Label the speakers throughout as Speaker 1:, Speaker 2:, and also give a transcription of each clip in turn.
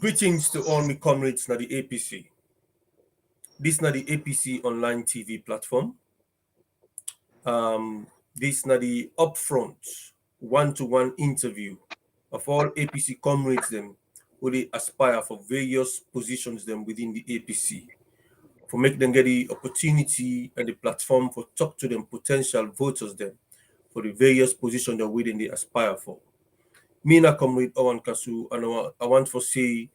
Speaker 1: Greetings to all my comrades na the APC. This na the APC online TV platform. This na the Upfront one-to-one interview of all APC comrades them who they aspire for various positions them within the APC. For make them get the opportunity and the platform for talk to them potential voters them for the various positions that within they aspire for. Me na comrade OrWanKaSu, and I want to say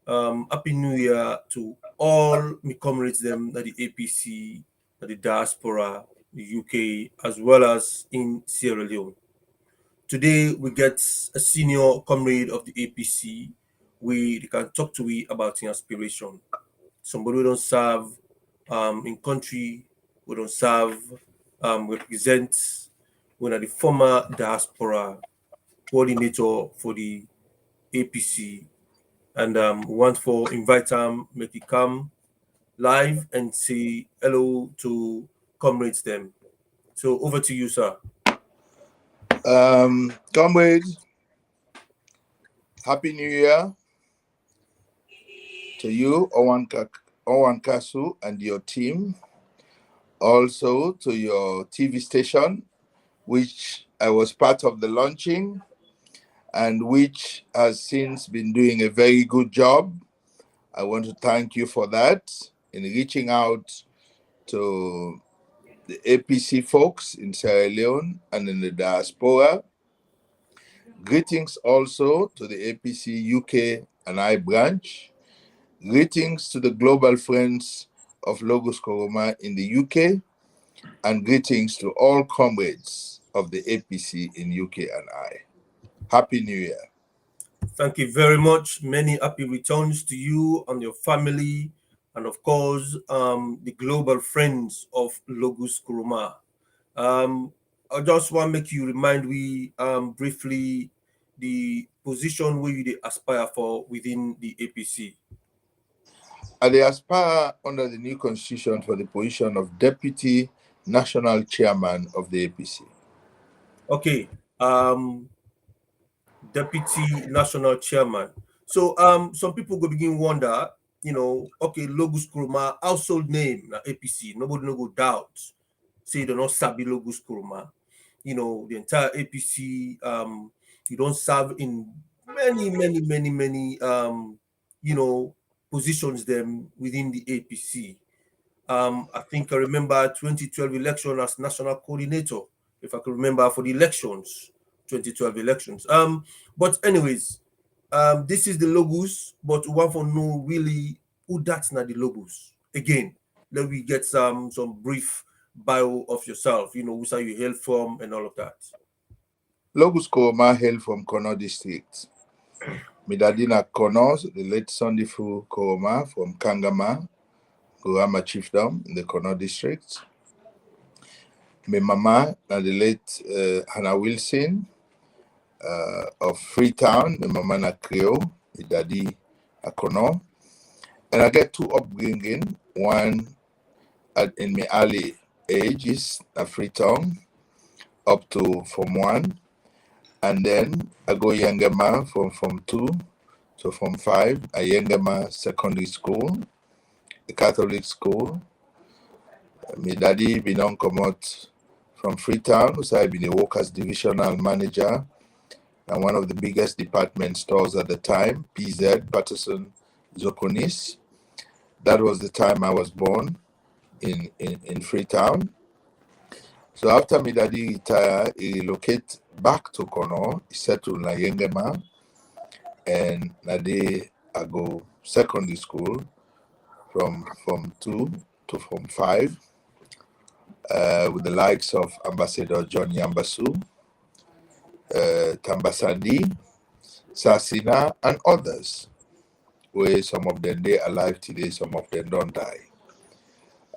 Speaker 1: Happy New Year to all my comrades them at the APC, at the diaspora, the UK, as well as in Sierra Leone. Today we get a senior comrade of the APC. We can talk to we about his aspiration. Somebody who don't serve in country, we don't serve, represent, we are the former diaspora coordinator for the APC, and want for invite him, make it come live and say hello to comrades them. So over to you, sir.
Speaker 2: Comrades, Happy New Year to you, OrWanKaSu, and your team. Also to your TV station, which I was part of the launching and which has since been doing a very good job. I want to thank you for that in reaching out to the APC folks in Sierra Leone and in the diaspora. Greetings also to the APC UK and I branch. Greetings to the global friends of Logus Koroma in the UK, and greetings to all comrades of the APC in UK and I. Happy New Year.
Speaker 1: Thank you very much. Many happy returns to you and your family, and of course, the global friends of Logus Koroma. I just want to make you remind we briefly the position where you aspire for within the APC.
Speaker 2: I aspire under the new constitution for the position of Deputy National Chairman of the APC.
Speaker 1: Okay, Deputy National Chairman. So some people go begin wonder, okay, Logus Koroma, household name na APC, nobody no go doubt. Say they not sabi Logus Koroma. The entire APC, you don't serve in many positions them within the APC. I think I remember 2012 election as national coordinator, if I can remember, for the elections, 2012 elections. But anyways, this is the Logus, but we want to know really who that's not the Logus. Again, let me get some brief bio of yourself, where you hail from and all of that.
Speaker 2: Logus Koroma hail from Kono district. Midadina Kono, the late Sunday Fu Koroma from Kangama, Koroma chiefdom in the Kono district. My mama, the late Hannah Wilson of Freetown. My mama na Creole, my daddy a Kono. And I get two upbringing, one in my early ages at Freetown up to Form 1. And then I go Yangama from Form 2 to Form 5 at Yangama Secondary School, the Catholic school. My daddy been on come out from Freetown, so I've been a workers divisional manager and one of the biggest department stores at the time, PZ, Patterson, Zokonis. That was the time I was born in Freetown. So after my daddy retired, he relocated back to Kono. He settled in Yengema, and nade I go secondary school from Form 2 to Form 5 with the likes of Ambassador John Yambasu, Tambasandi, Sasina, and others, where some of them they alive today, some of them don't die.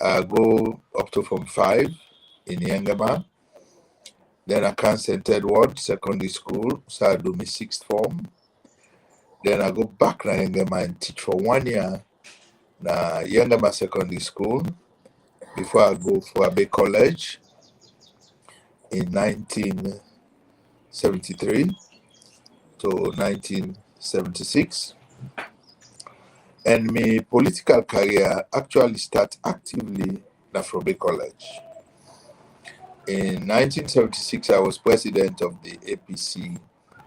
Speaker 2: I go up to Form 5 in Yangama. Then I canceled Edward Secondary School, so I do my 6th form. Then I go back to Yangama and teach for 1 year na Yangama Secondary School before I go for Abbey College in 1973 to 1976. And my political career actually started actively at Frobe College. In 1976, I was president of the APC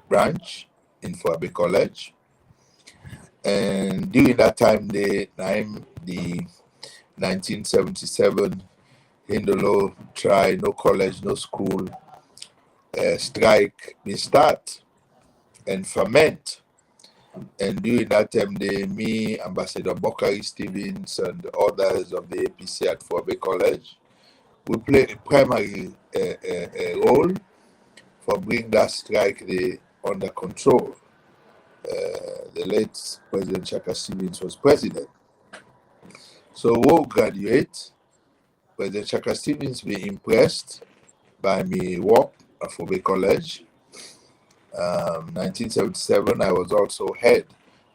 Speaker 2: branch in Frobe College. And during that time, I'm the 1977 Hindolo try, no college, no school, strike, we start and ferment. And during that time, me, Ambassador Bokari Stevens, and others of the APC at Frobe College, we play a primary role for bringing that strike under control. The late President Chaka Stevens was president. So we'll graduate. President Chaka Stevens be impressed by me work at Frobe College. 1977, I was also head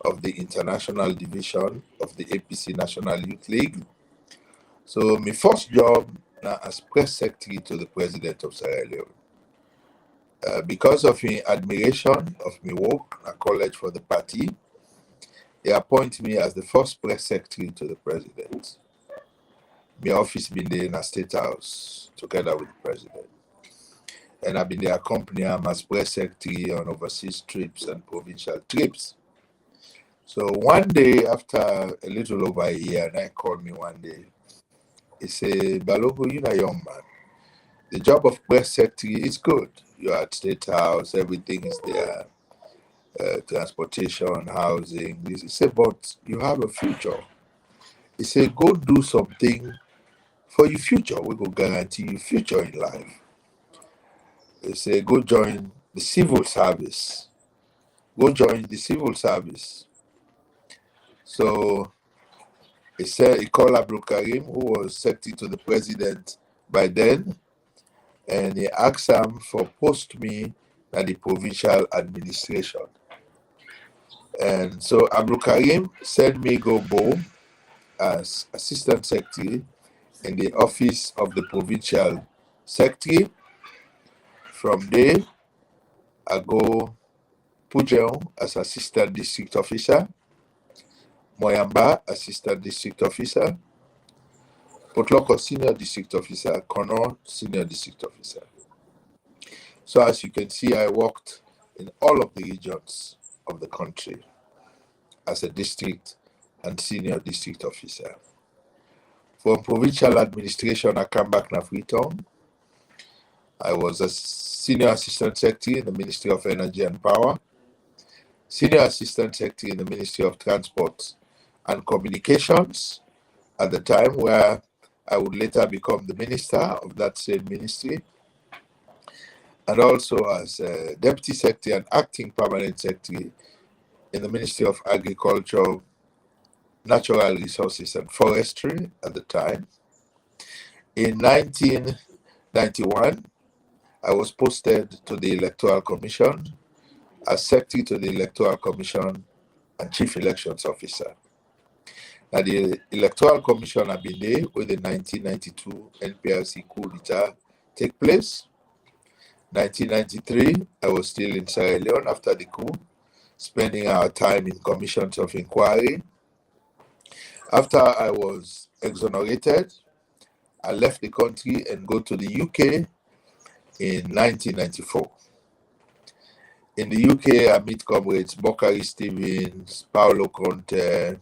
Speaker 2: of the international division of the APC National Youth League. So my first job now as press secretary to the president of Sierra Leone. Because of his admiration of my work at college for the party, he appointed me as the first press secretary to the president. My office been there in a state house together with the president. And I've been there accompanying him as press secretary on overseas trips and provincial trips. So one day, after a little over a year, and I called me one day, he said, Balogo, you're a young man. The job of press secretary is good. You're at State House, everything is there, transportation, housing. He said, but you have a future. He said, go do something for your future. We will guarantee you future in life. He said, go join the civil service. Go join the civil service. So he said, he called Abdul Karim, who was secretary to the president by then, and he asked him for post me at the provincial administration. And so Abdul Karim sent me go Bo as assistant secretary in the office of the provincial secretary. From there, I go Pujeon as assistant district officer, Moyamba assistant district officer, Potloko senior district officer, Kono senior district officer. So as you can see, I worked in all of the regions of the country as a district and senior district officer. From provincial administration, I come back to Freetown. I was a senior assistant secretary in the Ministry of Energy and Power, senior assistant secretary in the Ministry of Transport and Communications at the time, where I would later become the minister of that same ministry, and also as deputy secretary and acting permanent secretary in the Ministry of Agriculture, Natural Resources and Forestry at the time. In 1991, I was posted to the Electoral Commission as secretary to the Electoral Commission and chief elections officer. Now, the Electoral Commission have been there with the 1992 NPRC coup d'etat take place. 1993, I was still in Sierra Leone after the coup, spending our time in commissions of inquiry. After I was exonerated, I left the country and go to the UK in 1994. In the UK, I meet comrades Bokari Stevens, Paolo Conte,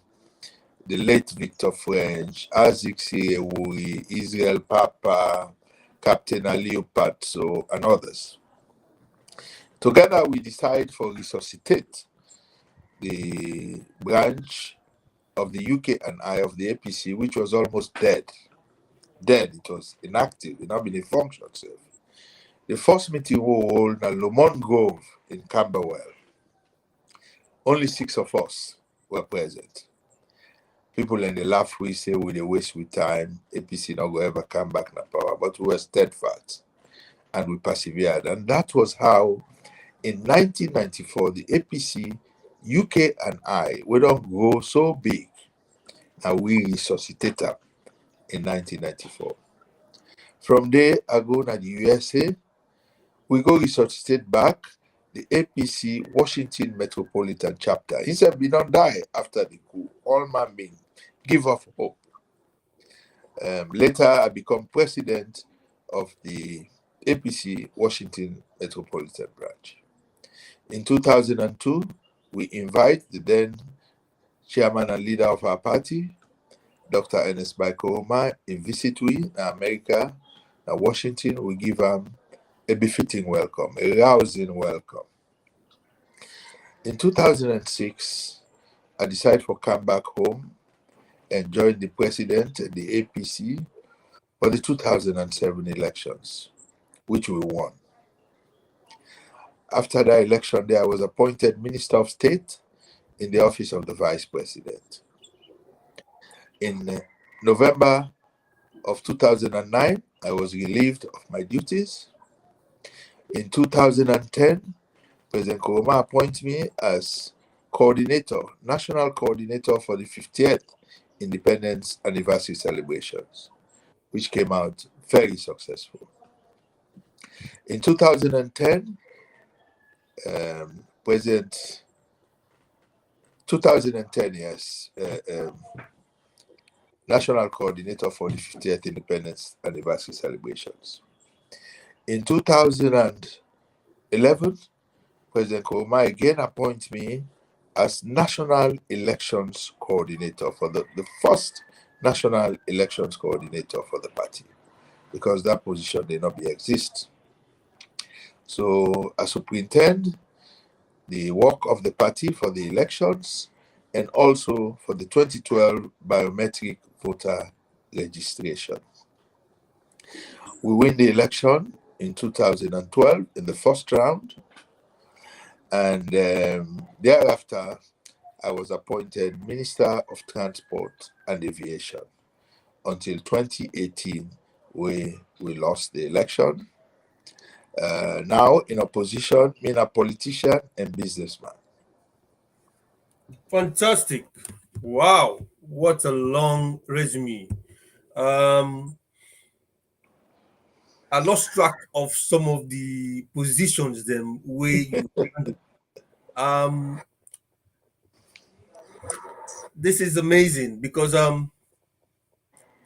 Speaker 2: the late Victor French, Azik Sirewuri, Israel Papa, Captain Aliu Patso, and others. Together, we decide to resuscitate the branch of the UK and I of the APC, which was almost dead. It was inactive, it not been a function. The first meeting we hold at Lomond Grove in Camberwell. Only 6 of us were present. People in the laugh, we say we waste with time, APC not going to ever come back in power, but we were steadfast and we persevered. And that was how, in 1994, the APC, UK and I, we don't grow so big, and we resuscitate them in 1994. From there, I go to the USA. We go resuscitate back the APC Washington Metropolitan Chapter. He said, "We don't die after the coup. All man mean, give up hope." Later, I become president of the APC Washington Metropolitan Branch. In 2002, we invite the then chairman and leader of our party, Dr. Logus Koroma, in visit we in America, in Washington. We give him a befitting welcome, a rousing welcome. In 2006, I decided to come back home and join the president and the APC for the 2007 elections, which we won. After that election there, I was appointed Minister of State in the office of the Vice President. In November of 2009, I was relieved of my duties. In 2010, President Koroma appointed me as coordinator, national coordinator for the 50th Independence Anniversary celebrations, which came out very successful. In 2010, 2010, yes, national coordinator for the 50th Independence Anniversary celebrations. In 2011, President Koroma again appointed me as national elections coordinator for the first national elections coordinator for the party, because that position did not exist. So I superintend the work of the party for the elections and also for the 2012 biometric voter registration. We win the election in 2012 in the first round, and thereafter I was appointed Minister of Transport and Aviation until 2018, we lost the election. Now in opposition, being a politician and businessman.
Speaker 1: Fantastic. Wow. What a long resume. I lost track of some of the positions them where you this is amazing because I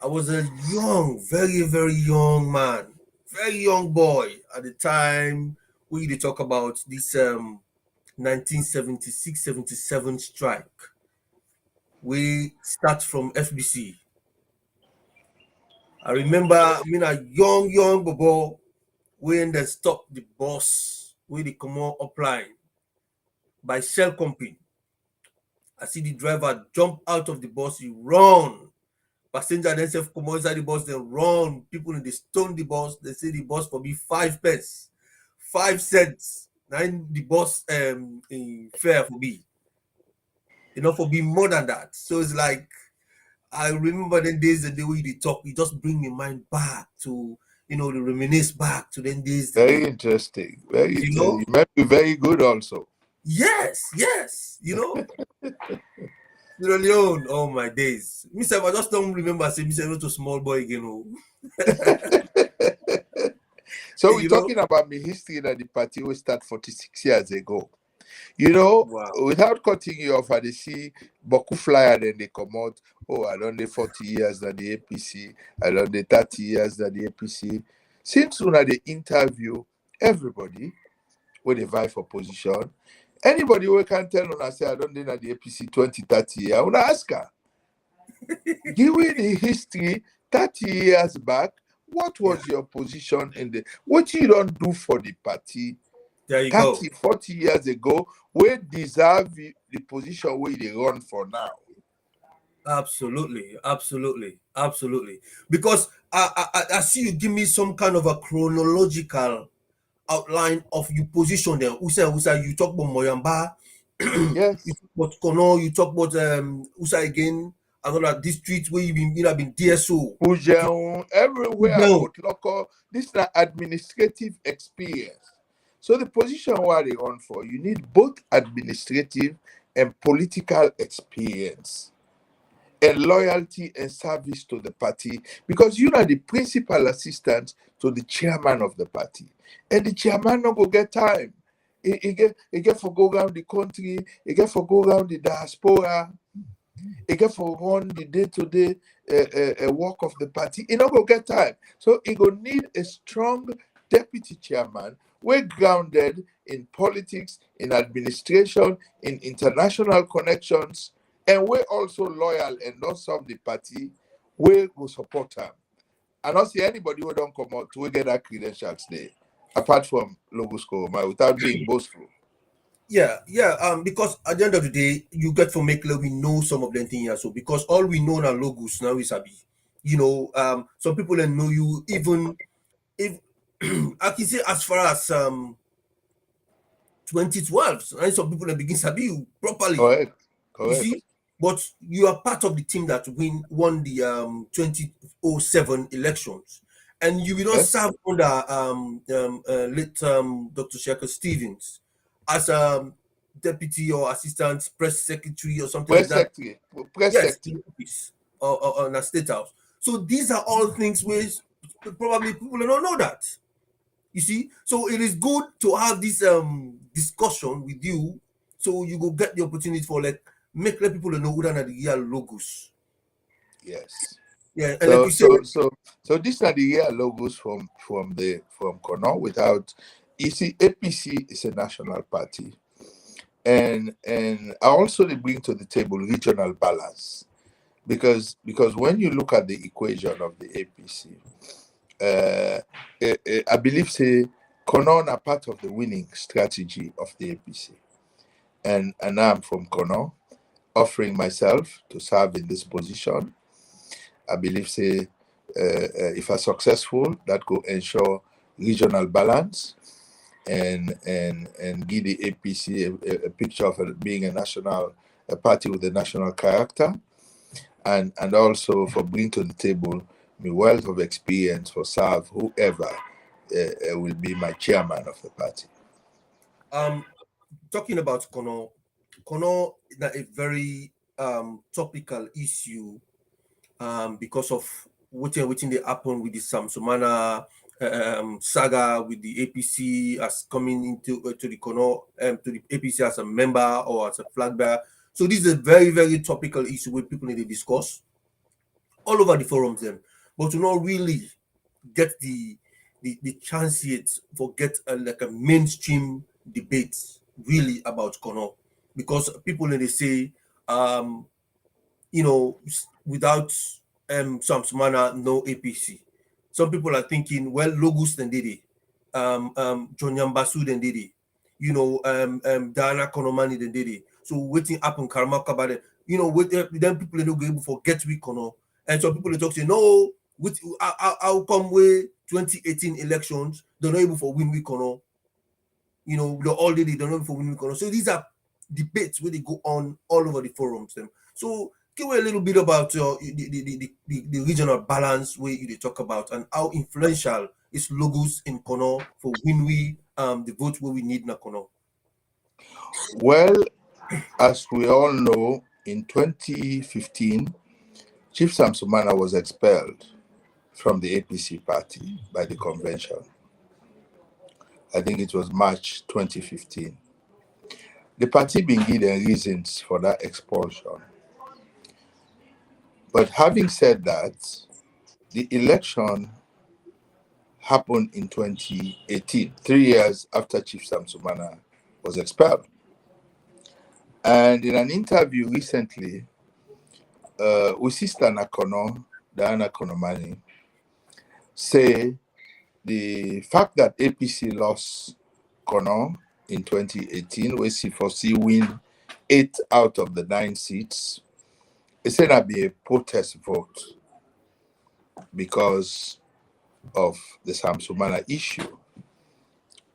Speaker 1: was a young, very, very young man, very young boy at the time we talk about this 1976-77 strike. We start from FBC. I remember a young bobo when they stopped the bus when they come on upline by Shell Company. I see the driver jump out of the bus, he run. Passenger themselves come inside the bus, they run. People in the stone the bus, they say the bus for be 5 pence, 5 cents. Now the bus in fare for be. For be more than that. So it's like I remember the days and the way they talk, it just bring my mind back to the reminisce back to them days.
Speaker 2: Very interesting. Very interesting. You might be very good also.
Speaker 1: Yes. Sierra Leone, oh my days. Myself, I just don't remember saying myself not a small boy again.
Speaker 2: So we're talking about my history that the party will start 46 years ago. Wow. Without cutting you off, I see Boku flyer, then they come out. Oh, I done the 40 years that the APC, I done the 30 years that the APC. Since when they interview everybody when they vie for position, anybody who can tell on say I don't know the APC 20, 30 years, I want to ask her. Given the history 30 years back, what was your position what you don't do for the party?
Speaker 1: There you
Speaker 2: 30, 40 years ago, we deserve the position where they run for now.
Speaker 1: Absolutely. Because I see you give me some kind of a chronological outline of your position there. Usa, you talk about Moyamba.
Speaker 2: Yes.
Speaker 1: You talk about Kono. You talk about Usa again. Another district where you have been DSO.
Speaker 2: Pujeon, everywhere. Local. This is an administrative experience. So the position where they run for, you need both administrative and political experience and loyalty and service to the party, because you are the principal assistant to the chairman of the party. And the chairman not go get time. he get for go around the country, he get for go around the diaspora, he get for run the day-to-day work of the party. He not go get time. So he go need a strong deputy chairman, we're grounded in politics, in administration, in international connections, and we're also loyal and not serve the party, we will support him. I don't see anybody who don't come out to get that credentials there, apart from Logus Koroma, without being boastful.
Speaker 1: Yeah, because at the end of the day, you get for make we know some of them things here. So because all we know now logos now is Abi. Some people that know you even if I can say as far as 2012, and some people that begin sabi you properly.
Speaker 2: Correct.
Speaker 1: You see, but you are part of the team that won the 2007 elections, and you will not serve under late Dr. Shekhar Stevens as deputy or assistant press secretary or something like that.
Speaker 2: Press secretary.
Speaker 1: Yes, or on a state house. So these are all things where probably people don't know that. You see, so it is good to have this discussion with you, so you go get the opportunity for let people know who are the real logos.
Speaker 2: Yes.
Speaker 1: Yeah, and like you said,
Speaker 2: so these are the real logos from Kono. Without, you see, APC is a national party, and I also they bring to the table regional balance, because when you look at the equation of the APC, I believe say Kono are part of the winning strategy of the APC, and I'm from Kono, offering myself to serve in this position. I believe say if I'm successful, that could ensure regional balance and give the APC a picture of being a party with a national character, and also for bringing to the table my wealth of experience for serve whoever will be my chairman of the party.
Speaker 1: Talking about Kono is a very topical issue because of what they happen with the Samsumana saga with the APC as coming into to the Kono to the APC as a member or as a flag bearer. So this is a very, very topical issue where people need to discuss all over the forums then, but to not really get the chance yet for get like a mainstream debate really about Kono, because people they say without Samsumana no APC. Some people are thinking, well, Logus then did it, John Yambasu then did it, Diana Konomani then did it. So waiting happen Karamaka about it, then people don't go able to forget we Kono. And some people they talk say no, with how come we 2018 elections they're not able for win we Kono. They're already they're not able for win we Kono. So these are debates where they go on all over the forums them. So give me a little bit about the regional balance where you talk about and how influential is Logos in Kono for when we the vote where we need na Kono.
Speaker 2: Well, as we all know, in 2015, Chief Samsumana was expelled from the APC party by the convention. I think it was March 2015. The party been given reasons for that expulsion. But having said that, the election happened in 2018, 3 years after Chief Samsumana was expelled. And in an interview recently, with Sister Nakono, Diana Konomani, say the fact that APC lost Kono in 2018, where she foresee win 8 out of the 9 seats, it said that be a protest vote because of the Samsumana issue.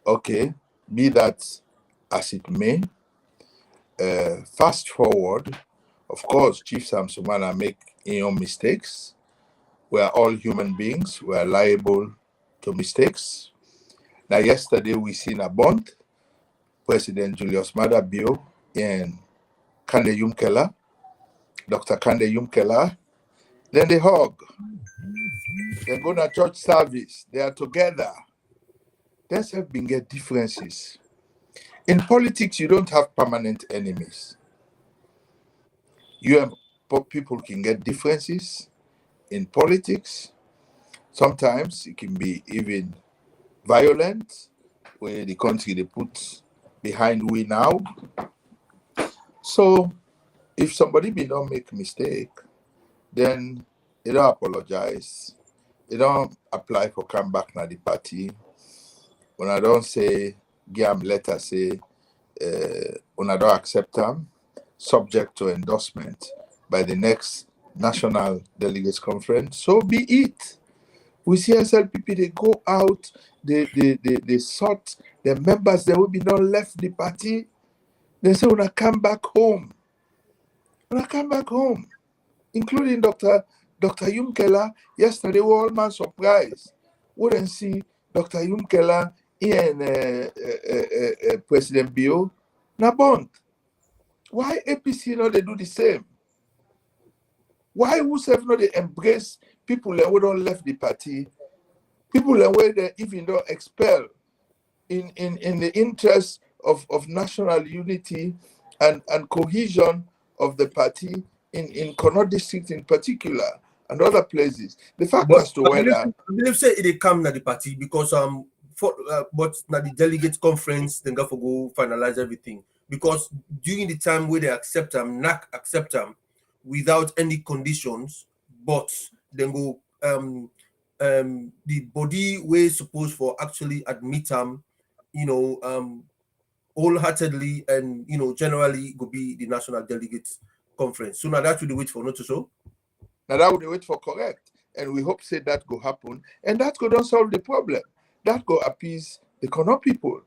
Speaker 2: Okay, be that as it may, fast forward, of course, Chief Samsumana make mistakes. We are all human beings. We are liable to mistakes. Now, yesterday we seen a bond, President Julius Maada Bio and Kande Yumkela, Dr. Kande Yumkela. Then they hug. They go to church service. They are together. There's have been get differences. In politics, you don't have permanent enemies. People can get differences in politics. Sometimes it can be even violent, where the country they put behind we now. So if somebody be not make mistake, then they don't apologize. They don't apply for come back na the party. When I don't say give them letter say when I don't accept them, subject to endorsement by the next National Delegates Conference, so be it. We see SLPP, they go out, they sort the members, they will be not left the party. They say, when I come back home, including Dr. Yumkela, yesterday, we were all man surprised. Wouldn't see Dr. Yumkela and President Bio, na bond. Why APC not they do the same? Why whosoever not they embrace people that would not left the party, people that were they even don't expel in the interest of national unity and cohesion of the party in Connaught district in particular and other places. The fact
Speaker 1: But
Speaker 2: as to whether
Speaker 1: I believe say they come na the party because but na the delegate conference then go for go finalize everything, because during the time where they accept them, not accept them without any conditions, but then go the body way supposed for actually admit them, wholeheartedly and generally go be the national delegates conference. So now that will wait for not to so.
Speaker 2: now that would wait for correct. And we hope say that go happen. And that go don't solve the problem. That go appease the Connaught people.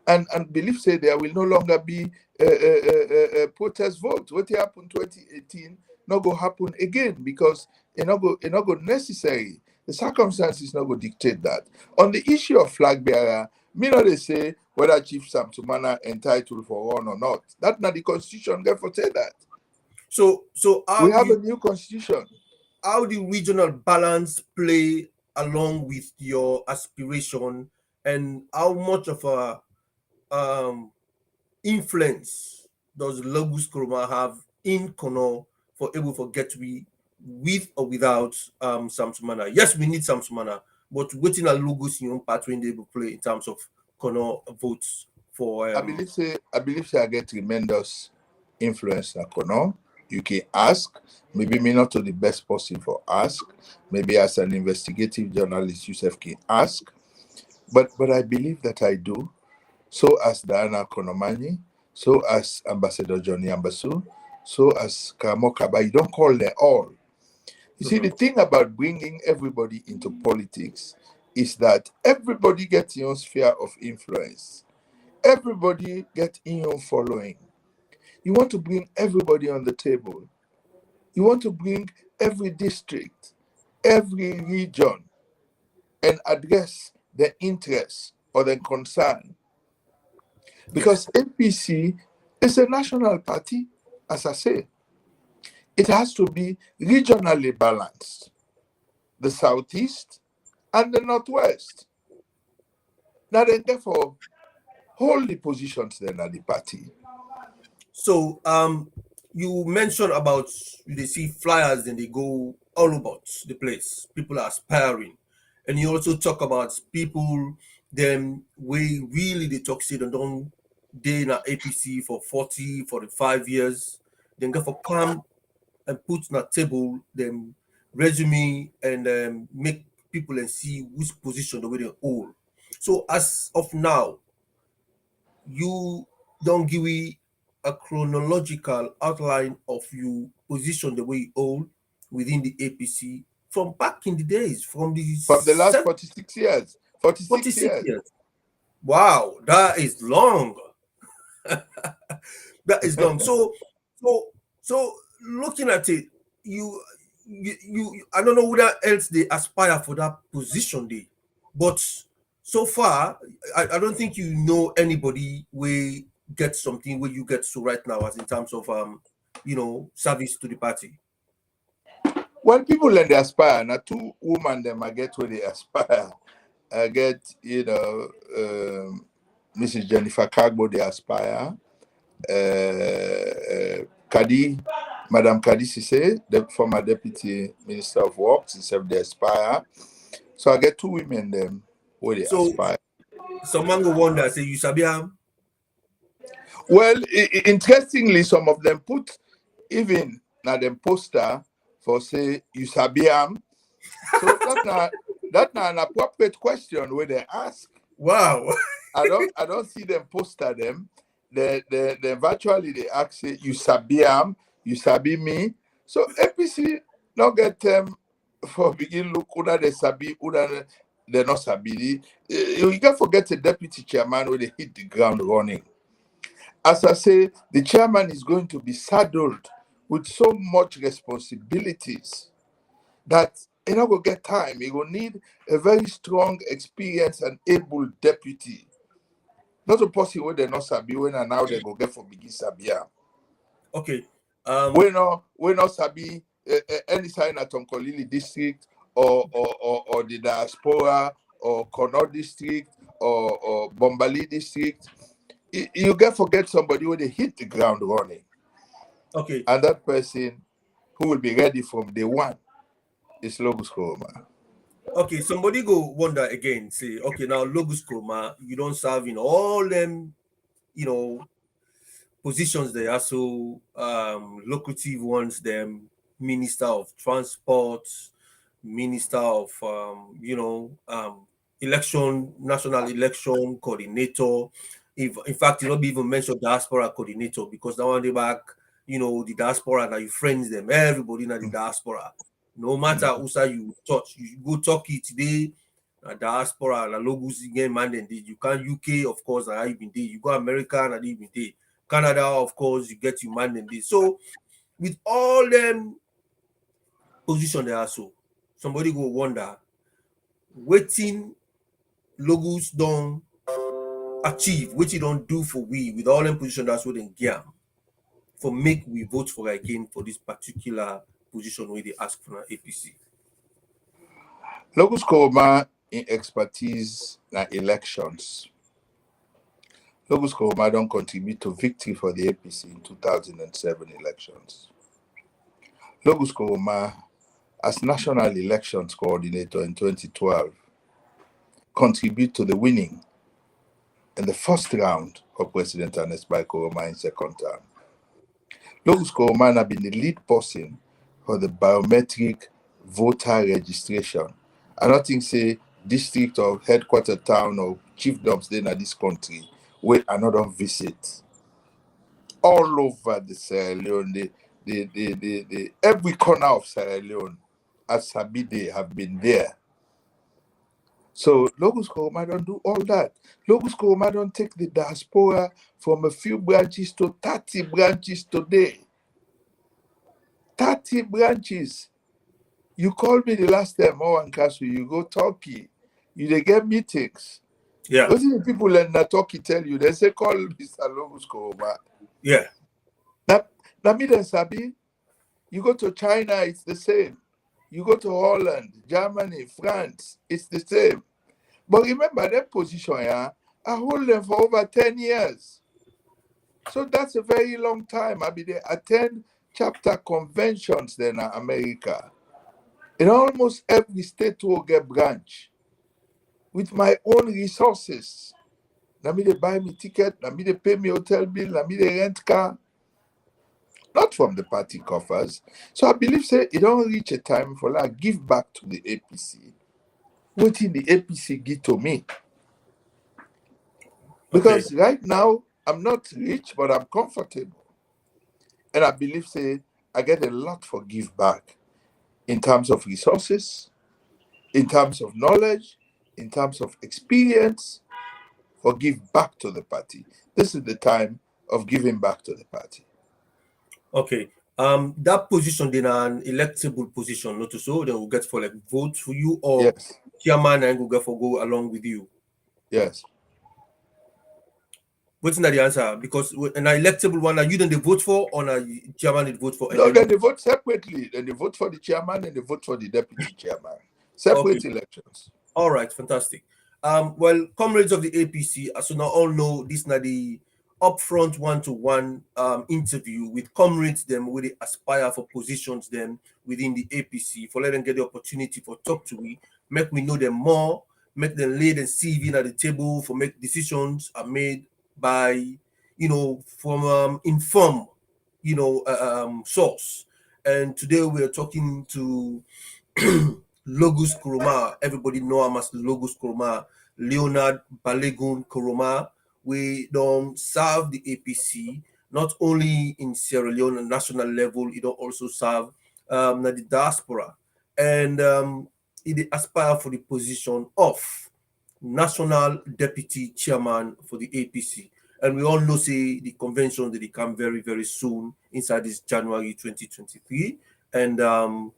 Speaker 2: And believe say there will no longer be a protest vote. What happened 2018 not go happen again because it not go necessary. The circumstances not go dictate that. On the issue of flag bearer, me not they say whether Chief Sam Sumana entitled for one or not. That not the constitution therefore say that.
Speaker 1: So
Speaker 2: we have a new constitution.
Speaker 1: How the regional balance play along with your aspiration, and how much of a influence does Logus Koroma have in Connaught for able to get we with or without Sam Sumana? Yes, we need Sam Sumana, but waiting a Logos in part when they will play in terms of Connaught votes for.
Speaker 2: I believe say I get tremendous influence at Connaught. You can ask, maybe me not to the best person for ask, maybe as an investigative journalist yourself can ask, but I believe that I do. So as Diana Konomani, so as Ambassador Johnny Ambasu, so as Kamo Kaba, you don't call them all. You see, the thing about bringing everybody into politics is that everybody gets your sphere of influence. Everybody gets in your following. You want to bring everybody on the table. You want to bring every district, every region, and address their interests or their concern. Because APC is a national party, as I say. It has to be regionally balanced. The Southeast and the Northwest. Now then, therefore, hold the positions then at the party.
Speaker 1: So you mentioned about they see flyers and they go all about the place. People are aspiring. And you also talk about people them way really they talk shit and don't they in APC for 40, 45 years. Then go for come and put on a table them resume and make people and see which position the way they hold. So as of now, you don't give me a chronological outline of your position the way you hold within the APC from back in the days, from
Speaker 2: the last 46 years. 46 years.
Speaker 1: Wow, that is long. That is long. So looking at it, you I don't know what else they aspire for that position there, but so far I don't think you know anybody where get something where you get to right now as in terms of service to the party.
Speaker 2: When people let they aspire, now two women them I get where they aspire. I get Mrs. Jennifer Kagbo, the Aspire, Madam Kadi Sise, the former Deputy Minister of Works, instead of the Aspire. So I get two women them where they
Speaker 1: So
Speaker 2: Aspire.
Speaker 1: someone go wonder, say you sabi am?
Speaker 2: Well, interestingly, some of them put even na them poster for say you sabi am. So that's not an appropriate question where they ask.
Speaker 1: Wow.
Speaker 2: I don't see them poster them. They virtually they ask say you sabi am, you sabi me. So APC not get them for begin look whether they sabi, whether they not sabi. You can't forget the deputy chairman when they hit the ground running. As I say, the chairman is going to be saddled with so much responsibilities that he not gonna get time. He will need a very strong, experienced, and able deputy. Not a person where they not sabi when and now they go get for begin sabia.
Speaker 1: Okay.
Speaker 2: We not sabi any sign at Tonkolili district or the diaspora or Connaught district or Bombali district. You get forget somebody when they hit the ground running.
Speaker 1: Okay.
Speaker 2: And that person who will be ready from day one is Logus Koroma.
Speaker 1: Okay. Somebody go wonder again. Say, okay, now Logus Koroma, you don't serve in all them, positions there are so lucrative ones. Them Minister of Transport, Minister of National Election Coordinator. If in fact you not even mention diaspora coordinator, because now on the back, the diaspora now you friends them, everybody in the diaspora. No matter who say you touch, you go Turkey today, diaspora, la logos again man then you can UK, of course, and you been there. You go America and you been there. Canada, of course, you get your man then this. So with all them position there, so somebody go wonder, waiting Logos don't achieve, what you don't do for we with all them position that's what they get for make we vote for again for this particular position where they ask for an APC.
Speaker 2: Logus Koroma in expertise na elections. Logus Koroma don't contribute to victory for the APC in 2007 elections. Logus Koroma, as National Elections Coordinator in 2012, contribute to the winning in the first round of President Ernest Bai Koroma in second term. Logus Koroma have been the lead person for the biometric voter registration. I don't think say district or headquarter town or chiefdoms then in this country where another visit. All over the Sierra Leone, the every corner of Sierra Leone, as Sabide have been there. So Logus Koroma don't do all that. Logus Koroma don't take the diaspora from a few branches to 30 branches today. 30 branches. You called me the last time, OrWanKaSu, you go Turkey. They get meetings.
Speaker 1: Yeah.
Speaker 2: What do the people in Turkey tell you? They say, call Mr. Logus Koroma.
Speaker 1: Yeah.
Speaker 2: Now, me then sabi, you go to China, it's the same. You go to Holland, Germany, France, it's the same. But remember, that position, I hold them for over 10 years. So that's a very long time. They attend chapter conventions then in America. In almost every state will get branch. With my own resources. Now me they buy me ticket, now me they pay me hotel bill, now me they rent car. Not from the party coffers. So I believe say it don't reach a time for like give back to the APC. What did the APC give to me? Because right now I'm not rich, but I'm comfortable. And I believe say I get a lot for give back in terms of resources, in terms of knowledge, in terms of experience, or give back to the party. This is the time of giving back to the party.
Speaker 1: Okay. That position then an electable position, not so they will get for like vote for you or
Speaker 2: Yes.
Speaker 1: chairman and go along with you.
Speaker 2: Yes.
Speaker 1: What's not the answer? Because an electable one, are you then they vote for or a chairman they vote for?
Speaker 2: No, then they vote separately. Then they vote for the chairman and they vote for the deputy chairman. Separate elections.
Speaker 1: All right, fantastic. Well, comrades of the APC, as you now all know, this now the upfront one-to-one interview with comrades them where they aspire for positions them within the APC, for let them get the opportunity for talk to we, make we know them more, make them lay their CV at the table for make decisions are made by from informed source. And today we are talking to Logus Koroma. Everybody know him as Logus Koroma. Leonard Balogun Koroma. We don't serve the APC not only in Sierra Leone at national level. It don't also serve the diaspora, and it aspire for the position of national deputy chairman for the APC. And we all know say the convention that they come very very soon inside this January 2023, and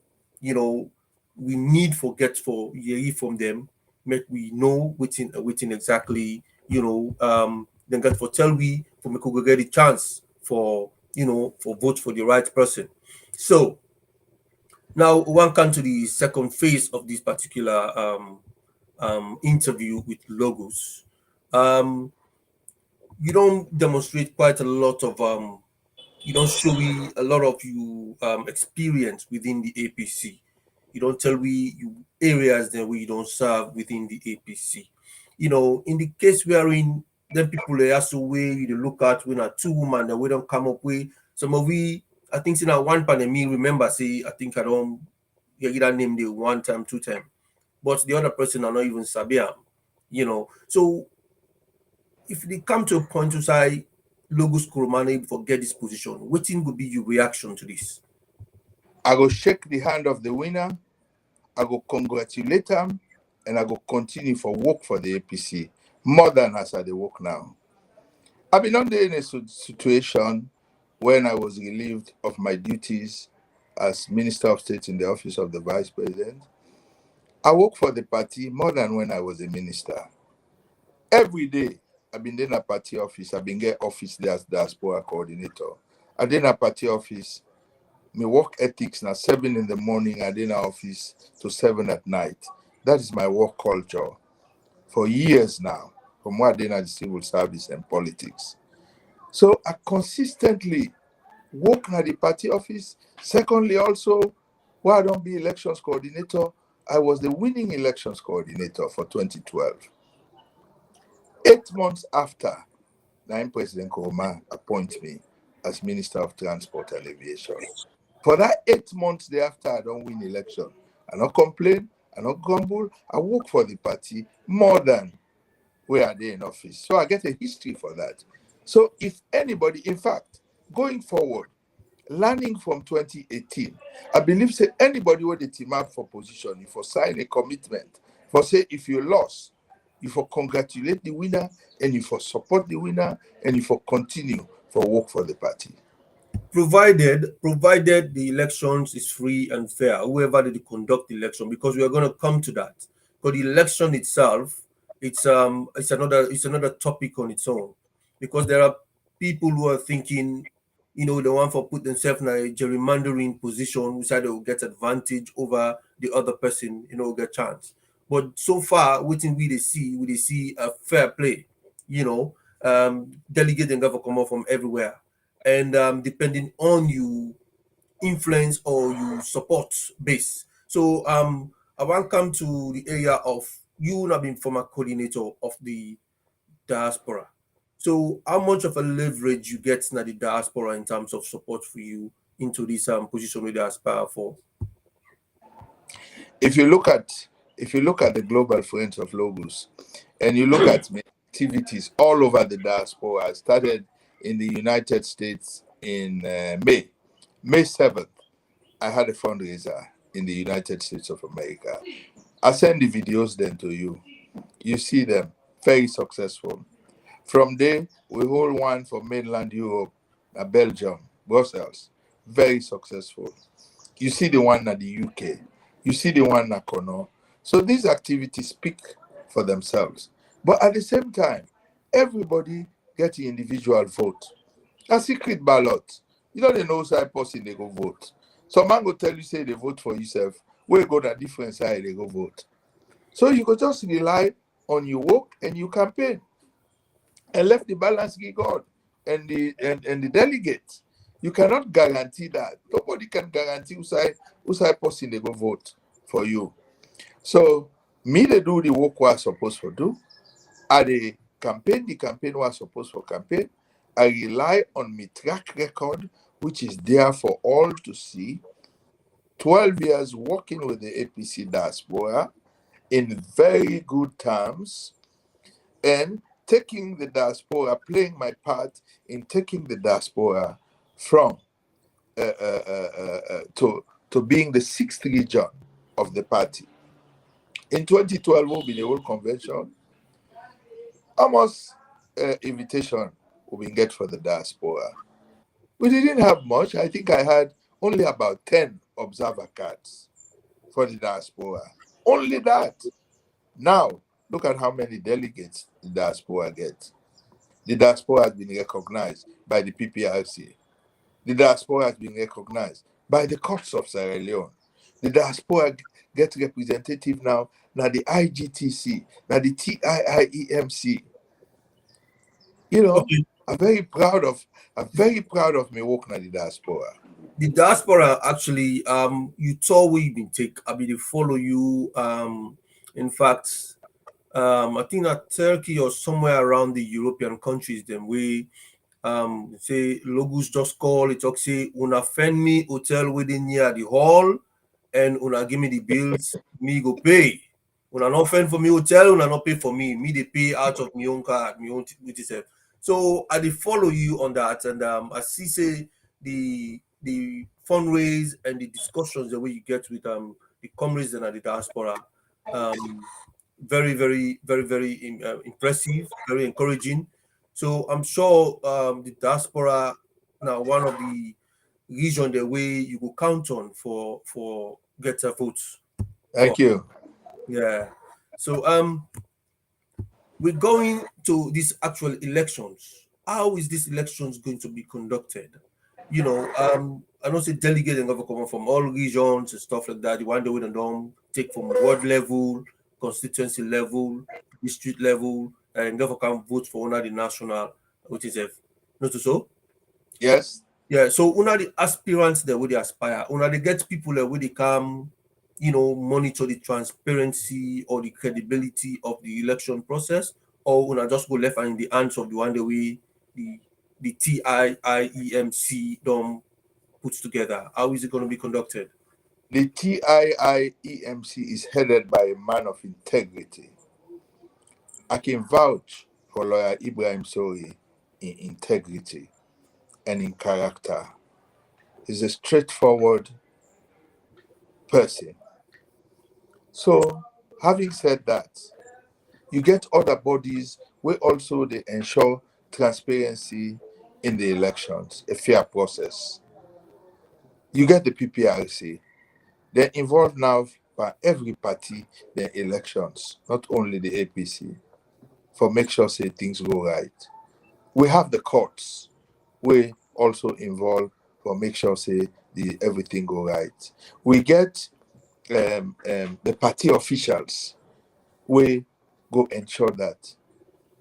Speaker 1: we need for get for Yeri from them, make we know within exactly, then get for tell we for make we get a chance for for vote for the right person. So now one come to the second phase of this particular interview with Logos. Um, you don't demonstrate quite a lot of you don't show we a lot of you experience within the APC. You don't tell we you areas that we don't serve within the APC. In the case we are in, then people they also way you look at when a two woman that we don't come up with some of we. I think in one pandemic, remember say I think I don't get that name the one time, two time, but the other person are not even Sabia. So if they come to a point to say Logos Koroma forget this position, what thing would be your reaction to this?
Speaker 2: I go shake the hand of the winner, I go congratulate him, and I go continue for work for the APC more than as I dey work now. I've been under in a situation when I was relieved of my duties as Minister of State in the office of the Vice President. I work for the party more than when I was a minister. Every day, I've been in a party office. I've been get office there as diaspora coordinator. I did a party office. My work ethics now 7 in the morning. I did office to 7 at night. That is my work culture for years now. From what I did at the civil service and politics. So I consistently work at the party office. Secondly, also, while I don't be elections coordinator, I was the winning elections coordinator for 2012. 8 months after, then President Koroma appointed me as Minister of Transport and Aviation. For that 8 months thereafter, I don't win election. I don't complain, I don't grumble. I work for the party more than where are they in office. So I get a history for that. So if anybody, in fact, going forward, learning from 2018, I believe say anybody with a team up for position, if you sign a commitment, for say if you lost, you for congratulate the winner, and you for support the winner, and you for continue for work for the party.
Speaker 1: Provided the elections is free and fair, whoever did conduct the election, because we are going to come to that. But the election itself, it's another topic on its own, because there are people who are thinking, the one for put themselves in a gerrymandering position, which either will get advantage over the other person, get chance. But so far, waiting we see a fair play, delegate and government come out from everywhere, and depending on you influence or you support base. So I want to come to the area of you not being former coordinator of the diaspora. So how much of a leverage you get in the diaspora in terms of support for you into this position we aspire for?
Speaker 2: If you look at the global friends of Logos, and you look at activities all over the diaspora, I started in the United States in May 7th. I had a fundraiser in the United States of America. I send the videos then to you. You see them, very successful. From there, we hold one for mainland Europe, Belgium, Brussels, very successful. You see the one at the UK. You see the one at Kono. So these activities speak for themselves. But at the same time, everybody gets an individual vote. A secret ballot. You don't know side person they go vote. Some man go tell you, say they vote for yourself. Where go that different side they go vote. So you could just rely on your work and you campaign, and left the balance give God and the delegates. You cannot guarantee that. Nobody can guarantee who's person they go vote for you. So me they do the work what I supposed to do. I the campaign was supposed for campaign. I rely on my track record, which is there for all to see. 12 years working with the APC diaspora in very good terms, and taking the diaspora, playing my part in taking the diaspora from to being the sixth region of the party. In 2012, we'll be in the whole convention. Almost invitation we get for the diaspora. We didn't have much. I think I had only about 10 observer cards for the diaspora. Only that. Now, look at how many delegates the diaspora gets. The diaspora has been recognized by the PPRC. The diaspora has been recognized by the courts of Sierra Leone. The diaspora gets representative now the IGTC, now the TIIEMC. You know,
Speaker 1: Okay.
Speaker 2: I'm very proud of my work in the diaspora.
Speaker 1: The diaspora actually, you saw where you've been take. I mean, they follow you. In fact, I think that Turkey or somewhere around the European countries, them we say Logus just call it talk say una find me hotel within near the hall and una give me the bills, me go pay. Una not fend for me hotel, una not pay for me. Me they pay out of my own card, my own with itself. So I did follow you on that, and I see say the fundraise and the discussions the way you get with the comrades and the diaspora, um very impressive, very encouraging. So I'm sure the diaspora now one of the region the way you will count on for get votes for.
Speaker 2: Thank you.
Speaker 1: Yeah. So we're going to these actual elections. How is this elections going to be conducted? I don't say delegate and government come from all regions and stuff like that. The one that we don't take from ward level, constituency level, district level, and government can vote for one of the national, which is not so.
Speaker 2: Yes.
Speaker 1: Yeah, so una the aspirants there where they aspire, una they get people there where they come, monitor the transparency or the credibility of the election process, or una just go left and in the hands of the one the way the TIIEMC don't put together. How is it going to be conducted?
Speaker 2: The TIIEMC is headed by a man of integrity. I can vouch for lawyer Ibrahim Sori in integrity and in character. He's a straightforward person. So, having said that, you get other bodies where also they ensure transparency in the elections, a fair process. You get the PPRC. They're involved now by every party their elections, not only the APC, for make sure say things go right. We have the courts, we also involved for make sure say the everything go right. We get the party officials, we go ensure that.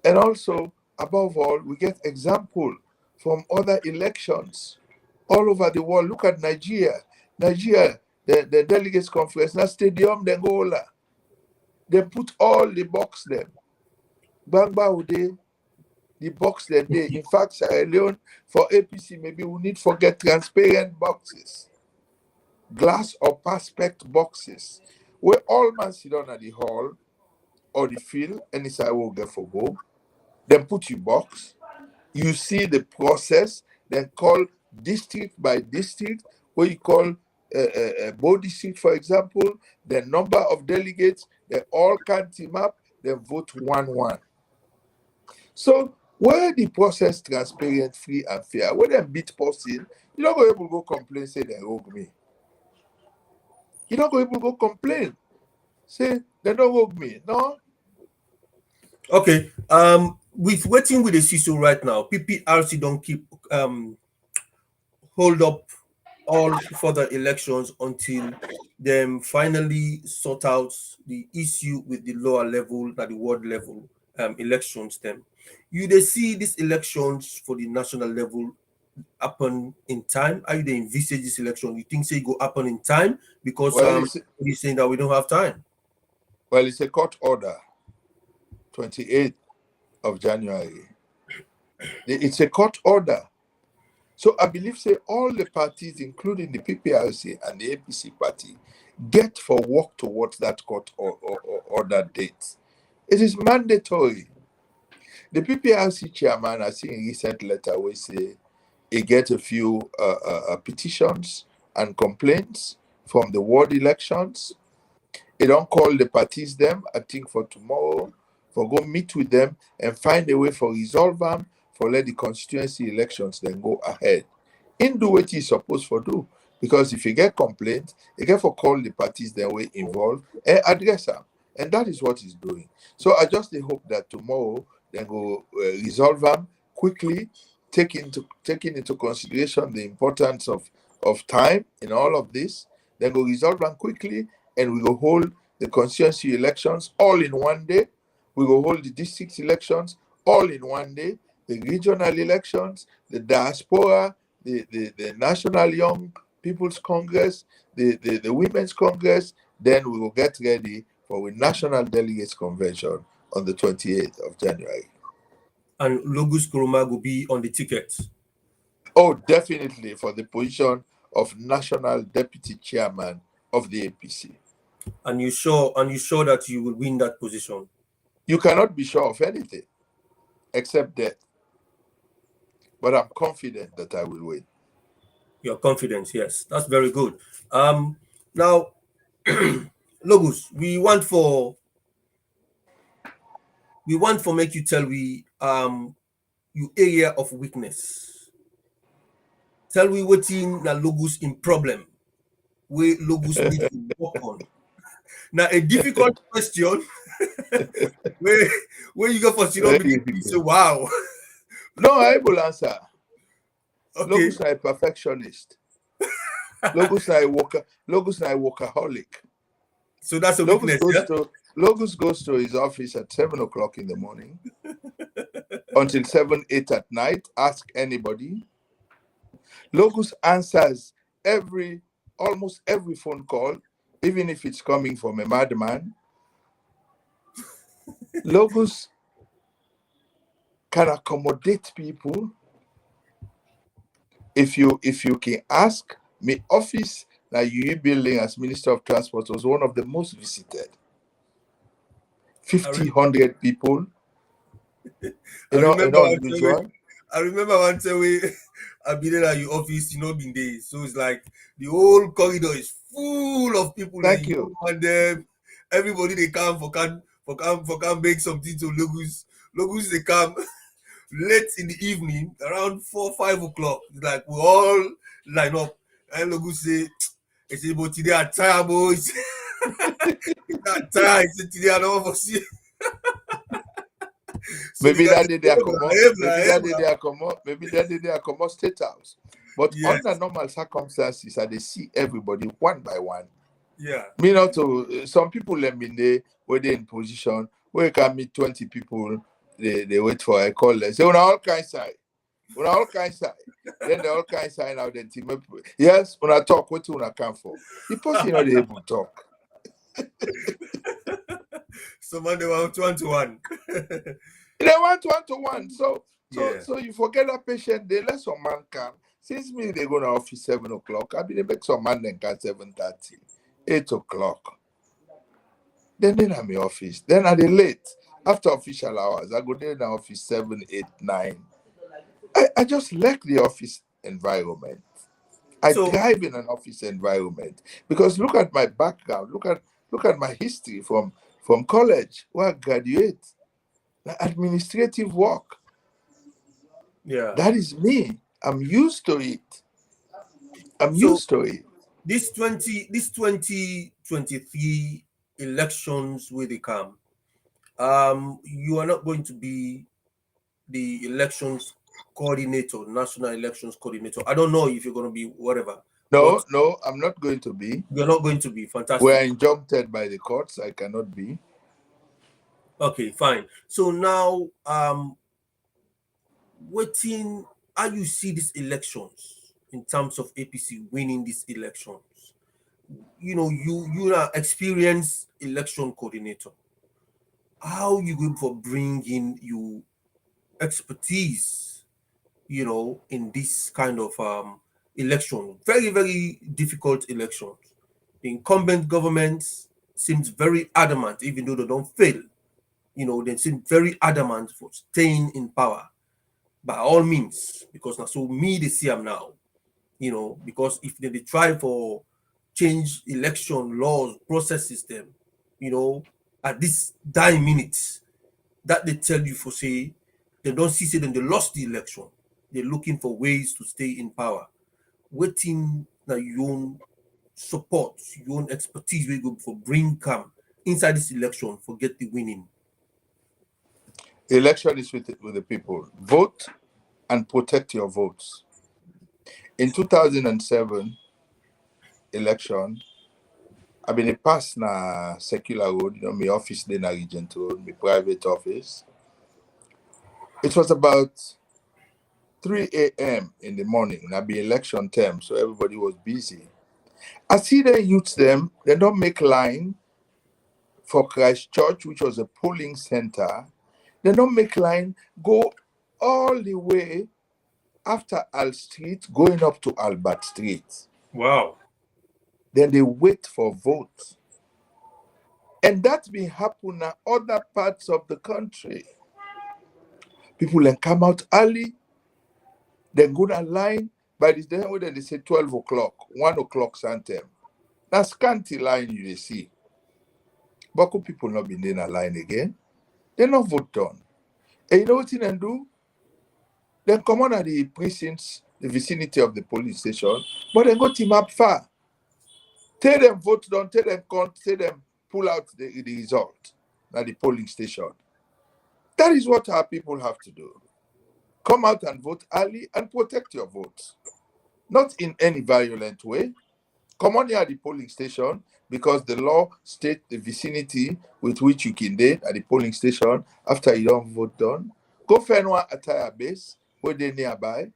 Speaker 2: And also, above all, we get example from other elections all over the world. Look at Nigeria. Nigeria, the delegates conference, na stadium, then go all. They put all the box them. Bangba Ude, the box them there. In fact, Sierra Leone, for APC, maybe we need forget transparent boxes, glass or perspex boxes, where all man sit down at the hall or the field, and it's I will get for go. Then put your box. You see the process, then call district by district, where you call Bo district, for example, the number of delegates, they all can team up, then vote 1-1. So where the process transparent, free, and fair, when they beat person, you're not going to go complain, say they rogue me. You're not going to go complain, say they don't rogue me. No.
Speaker 1: Okay. With waiting with the CISO right now, PPRC don't keep hold up all further elections until them finally sort out the issue with the lower level, at the world level elections. Them, you they see these elections for the national level happen in time? How you they envisage this election? You think say it go happen in time because
Speaker 2: Well, it's
Speaker 1: he's saying that we don't have time.
Speaker 2: well, it's a court order, 28th of January. It's a court order. So I believe say all the parties, including the PPRC and the APC party, get for work towards that court order date. It is mandatory. The PPRC chairman, I see in recent letter, we say he get a few petitions and complaints from the ward elections. He don't call the parties them, I think for tomorrow, for go meet with them and find a way for resolve them, for let the constituency elections then go ahead. In do what he's supposed for do. Because if you get complaint, you get for call the parties that were involved and address them. And that is what he's doing. So I just hope that tomorrow they go resolve them quickly, taking into consideration the importance of time in all of this. They go resolve them quickly, and we go hold the constituency elections all in one day. We go hold the district elections all in one day, the regional elections, the diaspora, the National Young People's Congress, the Women's Congress. Then we will get ready for a National Delegates Convention on the 28th of January.
Speaker 1: And Logus Koroma will be on the ticket.
Speaker 2: Oh, definitely for the position of National Deputy Chairman of the APC.
Speaker 1: And you sure that you will win that position?
Speaker 2: You cannot be sure of anything except death. But I'm confident that I will win.
Speaker 1: Your confidence, yes, that's very good. Now, Logus, we want for make you tell we your area of weakness. Tell we what in the Logus in problem where Logus need to work on. Now a difficult question where you go for say wow.
Speaker 2: No, I will answer.
Speaker 1: Okay.
Speaker 2: Logus is a perfectionist. Logus is a workaholic.
Speaker 1: So that's a weakness.
Speaker 2: Logus goes to his office at 7 o'clock in the morning until 7, 8 at night. Ask anybody. Logus answers almost every phone call, even if it's coming from a madman. Logus can accommodate people. If you can ask, my office that you building as Minister of Transport was one of the most visited. 100 people.
Speaker 1: I remember one time I've been there at your office, been there. So it's like the whole corridor is full of people.
Speaker 2: Thank you.
Speaker 1: And everybody they come for can make something to Logus. Logus they come late in the evening, around 4-5 o'clock. It's like we all line up, and Logus say, but today are tired, boys. Not tired. Today I don't want to see.
Speaker 2: So maybe that day they are come up. Maybe that day they are come up State House. But yes, under normal circumstances, they see everybody one by one.
Speaker 1: Yeah.
Speaker 2: Me not to some people let me know where they're in position where you can meet 20 people. They wait for a call. They say, all kinds side. All kinds side. Then they all kinds side now. Then team up. Yes, when I talk, what you come for? The person not able to talk.
Speaker 1: So man, they want 1-to-1.
Speaker 2: They want 1-to-1. So you forget that patient. They let some man come. Since me they go to office 7 o'clock. I be they make some man then come 7:30, 8 o'clock. Then they're in my office. Then are they late? After official hours, I go there in the office 7, 8, 9. I just like the office environment. I thrive in an office environment because look at my background. Look at my history from college where I graduate. Administrative work.
Speaker 1: Yeah.
Speaker 2: That is me. I'm used to it.
Speaker 1: This 2023 elections where they come, you are not going to be the elections coordinator, national elections coordinator. I don't know if you're going to be whatever. But
Speaker 2: No, I'm not going to be.
Speaker 1: you're not going to be.
Speaker 2: We are
Speaker 1: Fantastic.
Speaker 2: injuncted by the courts. I cannot be.
Speaker 1: Okay, fine. So now, waiting, how you see these elections in terms of APC winning these elections? You are experienced election coordinator. How you going for bring in your expertise, in this kind of election? Very, very difficult elections. The incumbent government seems very adamant, even though they don't fail. They seem very adamant for staying in power by all means, because now so me they see them now. Because if they try for change election laws, process system, at this dying minutes, that they tell you for say they don't see them they lost the election. They're looking for ways to stay in power. Waiting now your own support, your own expertise we go for bring calm inside this election, forget the winning.
Speaker 2: The election is with the people. Vote and protect your votes. In 2007 election, I've been a pass na secular road, my office then na Regent Road, my private office. It was about 3 a.m. in the morning, na be election term, so everybody was busy. I see the youths them, they don't make line for Christ Church, which was a polling center. They don't make line, go all the way after Al Street, going up to Albert Street.
Speaker 1: Wow.
Speaker 2: Then they wait for vote. And that may happen in other parts of the country. People then come out early, then go down line. By the time when they say 12 o'clock, 1 o'clock Santem. That's scanty line you see. But could people not be in a line again? They not vote done. And you know what they do? Then come on at the precincts, the vicinity of the police station, but then go team up far. Tell them vote done, tell them count, tell them pull out the result at the polling station. That is what our people have to do. Come out and vote early and protect your votes. Not in any violent way. Come on here at the polling station because the law states the vicinity with which you can date at the polling station after you don't vote done. Go find one attire base where they nearby.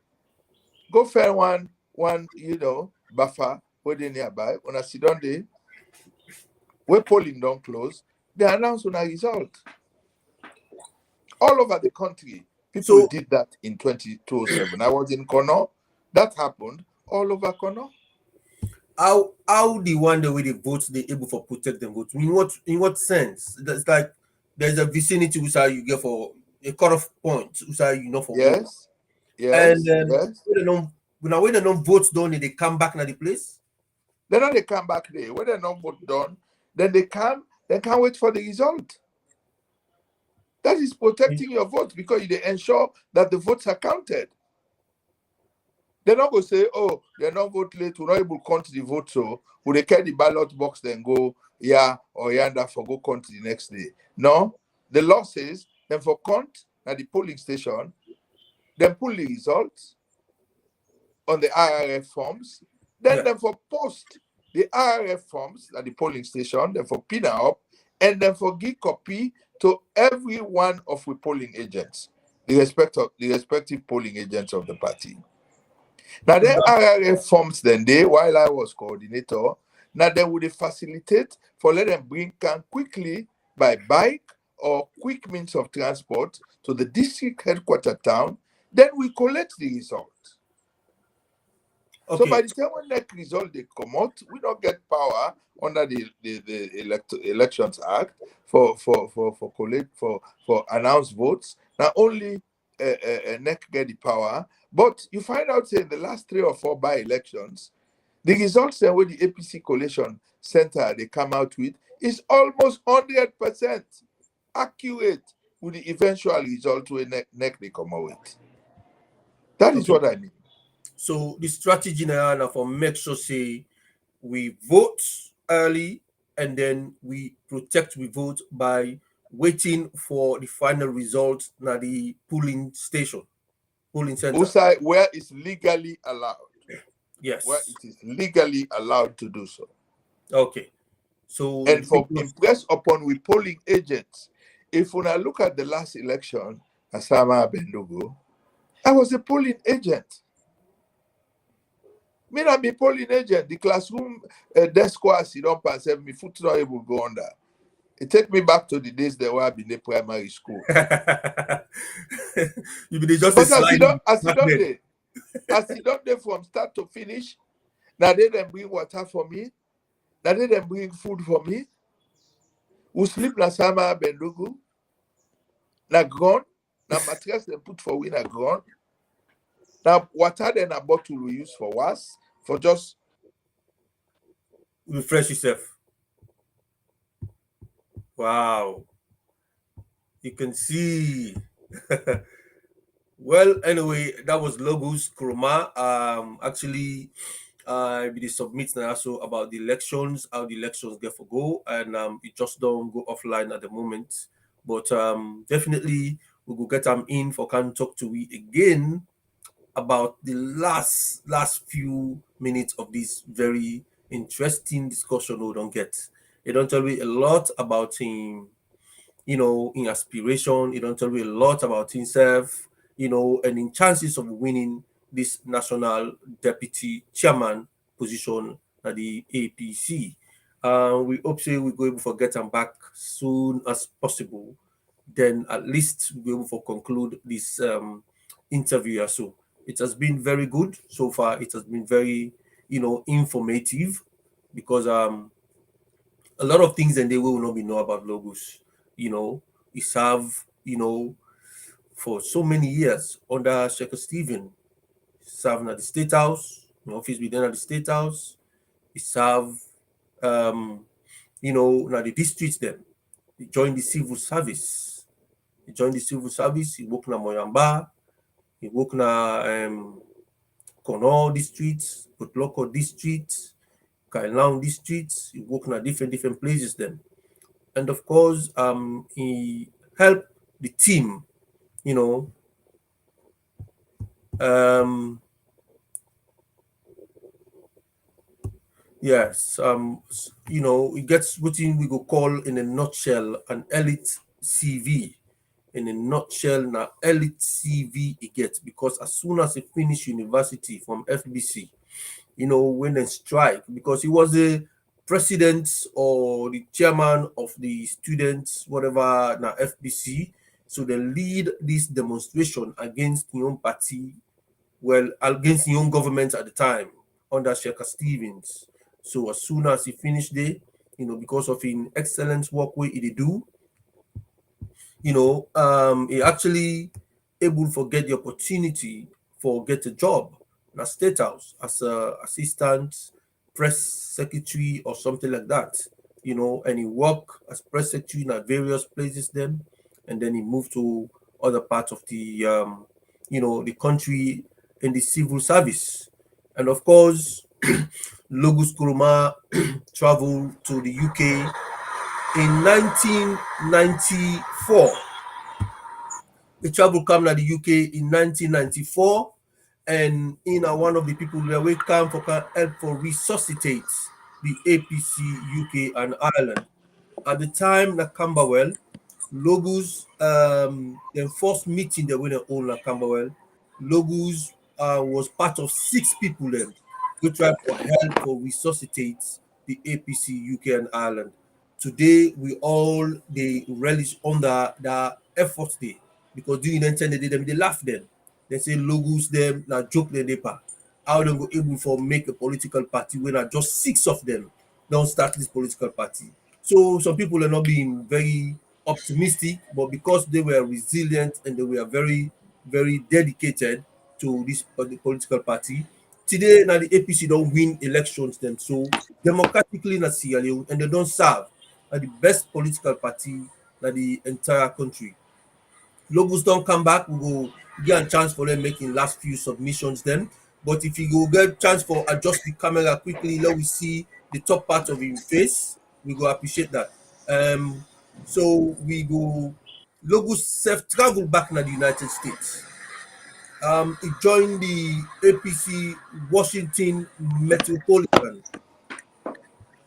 Speaker 2: Go find one buffer where they nearby. When I sit down there, where polling don't close, they announce on a result. All over the country, people
Speaker 1: So
Speaker 2: did that in 2007. I was in Kono. That happened all over Kono.
Speaker 1: how the one the way they vote they able for protect them vote? In what sense? That's like there's a vicinity which are you get for a cutoff point which are for vote.
Speaker 2: Yes,
Speaker 1: And
Speaker 2: yes,
Speaker 1: then
Speaker 2: yes.
Speaker 1: when they don't vote done, they come back na the place.
Speaker 2: Then they come back there. When they're not vote done, then they can't wait for the result. That is protecting your vote because they ensure that the votes are counted. They're not going to say, oh, they're not vote late, we're not able to count the vote, so will they carry the ballot box, then go, yeah, or yonder for go count the next day. No, the law says, then for count at the polling station, then pull the results on the IRF forms, then
Speaker 1: Yeah.
Speaker 2: then for post the IRF forms at the polling station, then for pin up, and then for give copy to every one of the polling agents, the respective polling agents of the party. Now, the RRF forms then while I was coordinator, now they would facilitate for let them bring can quickly by bike or quick means of transport to the district headquarter town. Then we collect the result. So
Speaker 1: Okay.
Speaker 2: by the time when that result they come out, we don't get power under the Elections Act for collect for announced votes. Not only NEC get the power, but you find out say in the last 3 or 4 by-elections, the results then where the APC Coalition Center they come out with is almost 100% accurate with the eventual result where NEC they come out with. That is
Speaker 1: Okay.
Speaker 2: what I mean.
Speaker 1: So the strategy now for make sure say we vote early and then we protect we vote by waiting for the final result na the polling station, polling center.
Speaker 2: Outside where it's legally allowed. where
Speaker 1: Yes.
Speaker 2: it is legally allowed to do so.
Speaker 1: Okay. So
Speaker 2: And for
Speaker 1: Lagos.
Speaker 2: impress upon with polling agents, if when I look at the last election, Asama Bendogo, I was a polling agent. Me not be polling agent. The classroom desk was you don't pass me foot not able to go under. It take me back to the days that were I been in primary school.
Speaker 1: You be just a
Speaker 2: But as you
Speaker 1: sliding
Speaker 2: don't as you
Speaker 1: back
Speaker 2: don't
Speaker 1: then.
Speaker 2: there, as you don't there from start to finish, now they then bring water for me, now they then bring food for me. We sleep na sama bendugu, na ground, na mattress they put for we na ground. Now water then a bottle we use for was for just
Speaker 1: Refresh yourself. Wow. You can see. Well, anyway, that was Logus Koroma. Actually, we did submit now also about the elections, how the elections get for go, and it just don't go offline at the moment. But definitely we will get them in for can talk to we again about the last few minutes of this very interesting discussion we don't get. They don't tell me a lot about him, in aspiration. He don't tell me a lot about himself, and in chances of winning this national deputy chairman position at the APC. We hope say we go able to get him back soon as possible. Then at least we'll be able to conclude this interview or so. It has been very good so far. It has been very, informative because a lot of things and they will not be know about Logos. He served, for so many years under Sheikh Stephen, serving at the State House, office within at the State House. He served, now the districts then. He joined the civil service. He worked na Moyamba. He worked na Kono district, Putloko district, Kailang district. He worked na different places then. And of course, he helped the team, you know, um, yes, it gets what we go call in a nutshell an elite CV. In a nutshell, now elite CV it gets because as soon as he finished university from FBC, when they strike, because he was the president or the chairman of the students, whatever, now FBC. So they lead this demonstration against the own party, well, against the own government at the time under Sheikh Stevens. So as soon as he finished there, because of his excellent work where he do, he actually able to get the opportunity for get a job in a state house as a assistant press secretary or something like that, and he worked as press secretary in various places then, and then he moved to other parts of the country in the civil service. And of course, Logus Koroma traveled to the UK in 1994. He traveled come to the UK in 1994, and one of the people that we come for can help for resuscitate the APC UK and Ireland. At the time, na Camberwell, Logus, the first meeting that we own at Camberwell, Logus was part of 6 people then who tried for help for resuscitate the APC UK and Ireland. Today, we all they relish on the effort day because during the time they laugh them. They say Logus them now joke the paper. How they go able for make a political party when are just 6 of them don't start this political party. So some people are not being very optimistic, but because they were resilient and they were very, very dedicated to this the political party, today now the APC don't win elections them so democratically in Sierra Leone and they don't serve are the best political party in the entire country. Logos don't come back, we go get a chance for them making last few submissions then. But if you go get chance for adjust the camera quickly, let we see the top part of his face, we go appreciate that. So we go Logos self travel back to the United States. He joined the APC Washington Metropolitan.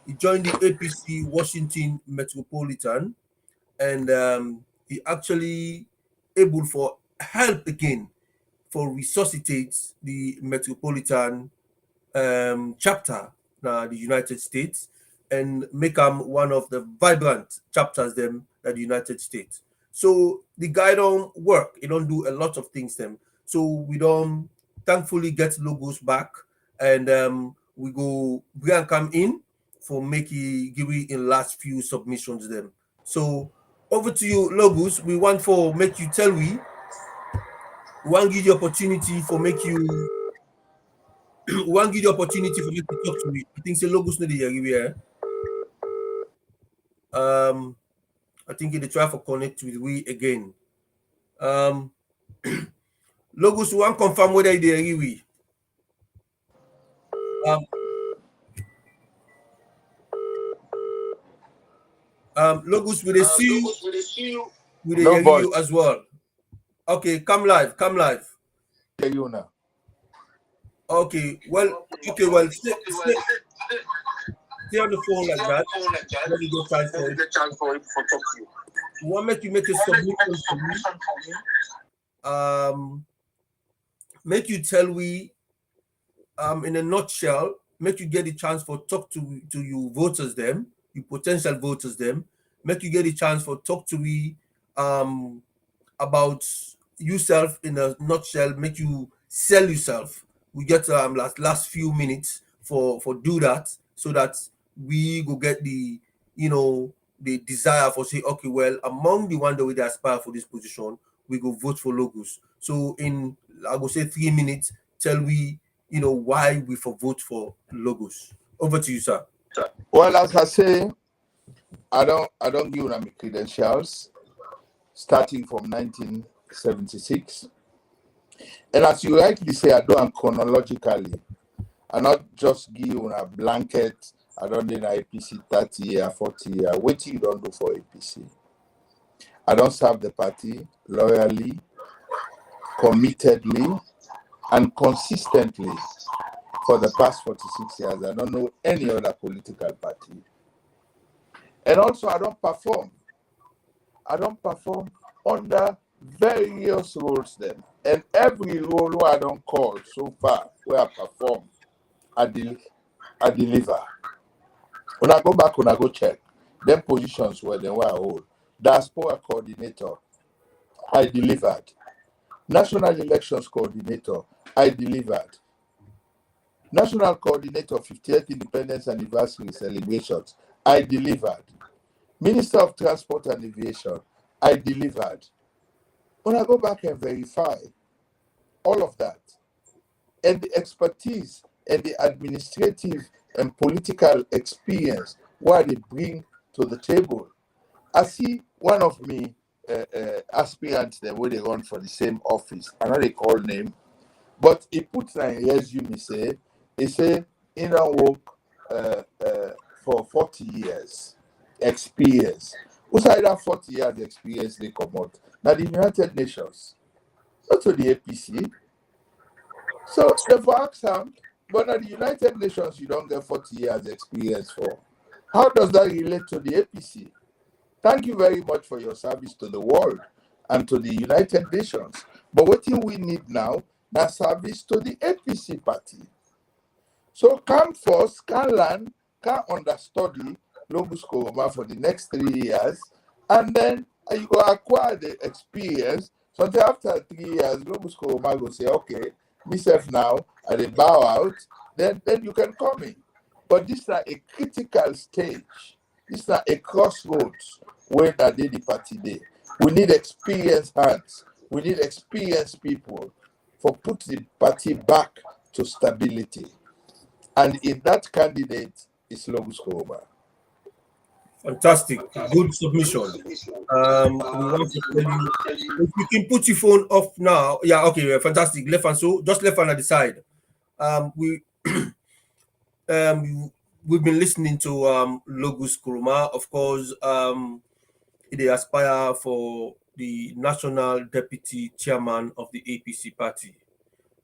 Speaker 1: He joined the APC Washington Metropolitan, and he actually able for help again for resuscitate the Metropolitan chapter na the United States and make them one of the vibrant chapters them at the United States. So the guy don't work, he don't do a lot of things them. So we don't thankfully get Logos back, and we go bring come in for make give we in last few submissions them. So over to you, Logos. We want for make you tell we want give you opportunity for make you one give the opportunity for you to talk to me. I think say Logos no dey hear you here. I think they try for connect with we again. Um, Logos, we want confirm whether they hear we. Logos, will they see you? Will they hear you as well? Okay, come live.
Speaker 2: Hear you now.
Speaker 1: Okay, well, stay on the phone like that. Let me get chance for it. We want make you make a submission for me. Make you tell we in a nutshell, make you get the chance for talk to you voters them, you potential voters them, make you get a chance for talk to we about yourself in a nutshell, make you sell yourself. We get last few minutes for do that, so that we go get the the desire for say, okay, well, among the one that we aspire for this position, we go vote for Logos. So in I go say 3 minutes, tell we why we for vote for Logos. Over to you, sir.
Speaker 2: Well, as I say, I don't give them my credentials starting from 1976. And as you rightly say, I do them chronologically. I not just give you a blanket, I don't do an APC 30 year, 40 year. What you don't do for APC? I don't serve the party loyally, committedly, and consistently for the past 46 years. I don't know any other political party. And also, I don't perform. I don't perform under various roles then. And every role where I don't call so far, where I perform, I deliver. When I go back, when I go check, them positions were the way I hold. Diaspora coordinator, I delivered. National elections coordinator, I delivered. National coordinator 50th Independence Anniversary celebrations, I delivered. Minister of Transport and Aviation, I delivered. When I go back and verify all of that, and the expertise and the administrative and political experience what they bring to the table, I see one of me aspirants the way they run for the same office. I know they call name, but he puts in resume he say in a work for 40 years experience. Who's that 40 years experience they come out? Now the United Nations, not to the APC. So therefore ask him, but at the United Nations you don't get 40 years experience for. How does that relate to the APC? Thank you very much for your service to the world and to the United Nations. But what we need now is service to the APC party. So come first, can learn, can understudy Logus Koroma for the next 3 years, and then you go acquire the experience. So after 3 years, Logus Koroma will say, okay, myself now, I dey bow out, then you can come in. But this is a critical stage. This is a crossroads where that day the party day. We need experienced hands. We need experienced people for put the party back to stability. And in that candidate is Logus Koroma.
Speaker 1: Fantastic. Good submission. We want to tell you if you can put your phone off now. Yeah, okay, fantastic. Left hand, so just left hand at the side. We we've been listening to Logus Koroma. Of course, they aspire for the National Deputy Chairman of the APC party.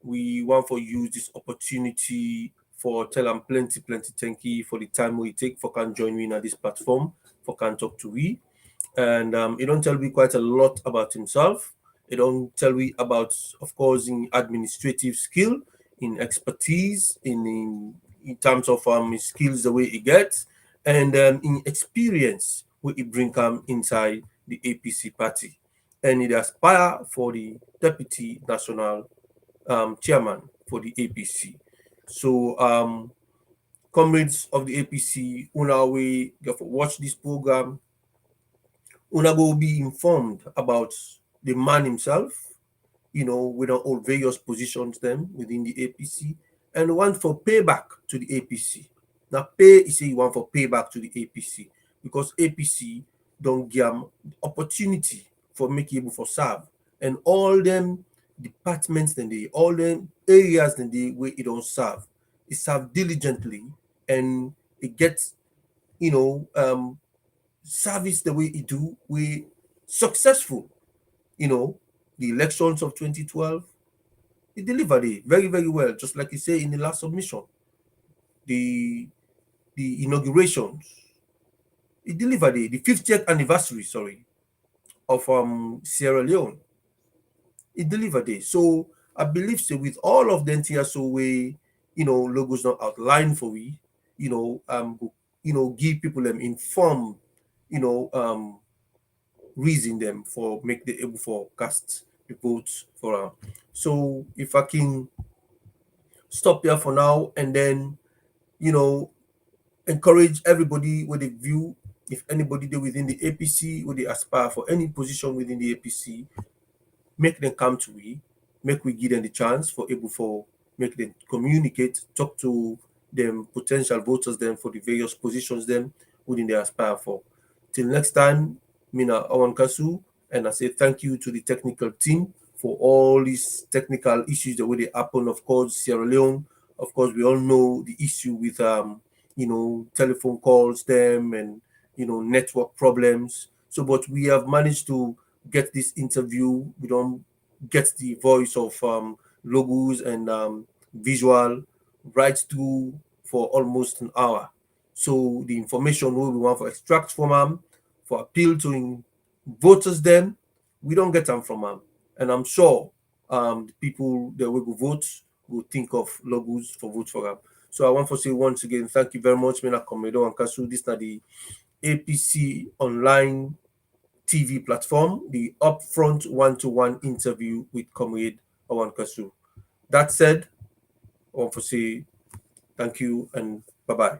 Speaker 1: We want for use this opportunity for tell them plenty, plenty thank you for the time we take for can join me in this platform, for can talk to we. And he don't tell me quite a lot about himself. He don't tell me about, of course, in administrative skill, in expertise, in terms of his skills, the way he gets, and in experience, what he bring inside the APC party, and he aspire for the deputy national chairman for the APC. So, comrades of the APC, una we watch this program, una go be informed about the man himself, with all various positions them within the APC, and want for payback to the APC. Now pay is say you want for payback to the APC because APC don't give them opportunity for make able for serve, and all them departments then they all them areas then they where it don't serve. It serve diligently and it gets service the way it do, we successful. The elections of 2012, it delivered it very, very well, just like you say in the last submission. The inaugurations, it delivered it. The 50th anniversary, sorry, of Sierra Leone, it delivered it. So I believe so with all of the NTSO way, logos not outlined for we, give people them informed, you know, um, reason them for make the able for cast the votes for So if I can stop here for now and then, you know, encourage everybody with a view. If anybody there within the APC would they aspire for any position within the APC, make them come to we, make we give them the chance for able for make them communicate, talk to them potential voters them for the various positions them within they aspire for. Till next time, Mina OrWanKaSu, and I say thank you to the technical team for all these technical issues that way they happen. Of course, Sierra Leone, of course, we all know the issue with telephone calls them and network problems. So but we have managed to get this interview. We don't get the voice of logos and visual right through for almost an hour. So the information we want for extract from them, for appeal to voters them, we don't get them from them. And I'm sure the people that will go vote will think of logos for vote for them. So I want to say once again, thank you very much, Mina Komedo and Kasu. This is the APC online TV platform, the Upfront one-to-one interview with Comrade OrWanKaSu. That said, I want to say thank you and bye-bye.